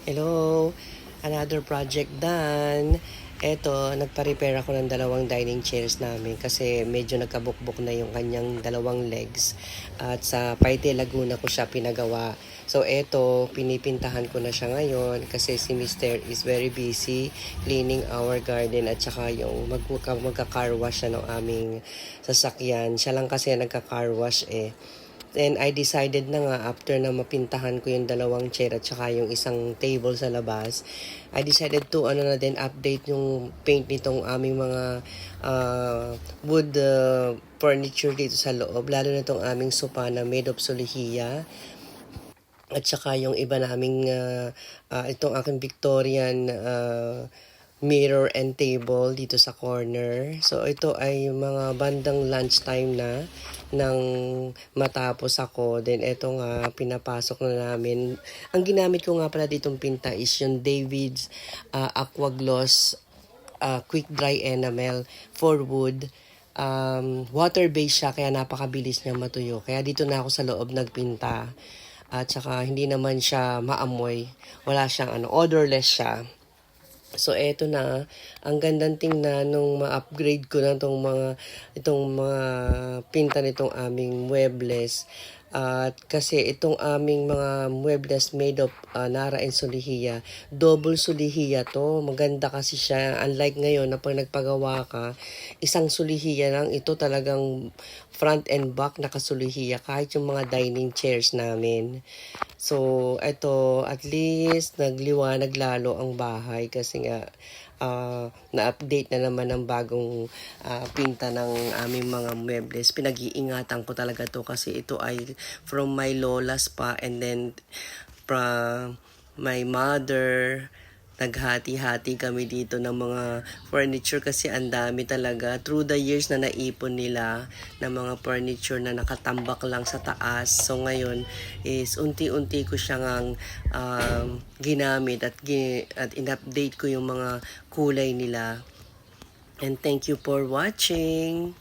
Hello! Another project done. Eto, nagpa-repair ako ng dalawang dining chairs namin kasi medyo nagkabukbok na yung kanyang dalawang legs. At sa Paite, Laguna ko siya pinagawa. So eto, pinipintahan ko na siya ngayon kasi si Mr. is very busy cleaning our garden at saka yung magka-car wash siya ng aming sasakyan. Siya lang kasi nagka-car wash eh. Then I decided na nga after na mapintahan ko yung dalawang chair at saka yung isang table sa labas, I decided to na din update yung paint nitong aming mga wood furniture dito sa loob, lalo na itong aming sofa na made of solihiya. At saka yung iba naming itong aking Victorian mirror and table dito sa corner. So ito ay mga bandang lunchtime na nang matapos ako. Then ito nga pinapasok na namin. Ang ginamit ko nga pala ditong pinta is yung David's Aqua Gloss Quick Dry Enamel for wood. Water-based siya kaya napakabilis niya matuyo. Kaya dito na ako sa loob nagpinta. At saka hindi naman siya maamoy. Wala siyang odorless siya. So eto na, ang gandang tingnan nung ma-upgrade ko na itong mga pinta nitong aming muebles. At kasi itong aming mga muebles made of Nara and Solihiya, double Solihiya to. Maganda kasi siya. Unlike ngayon na pag nagpagawa ka, isang Solihiya lang. Ito talagang front and back nakasulihiya kahit yung mga dining chairs namin. So, eto, at least nagliwanag lalo ang bahay kasi nga na-update na naman ng bagong pinta ng aming mga muebles. Pinag-iingatan ko talaga to kasi ito ay from my lolas pa and then from my mother. Naghati-hati kami dito ng mga furniture kasi ang dami talaga. Through the years na naipon nila ng mga furniture na nakatambak lang sa taas. So ngayon is unti-unti ko siyang ginamit at in-update ko yung mga kulay nila. And thank you for watching.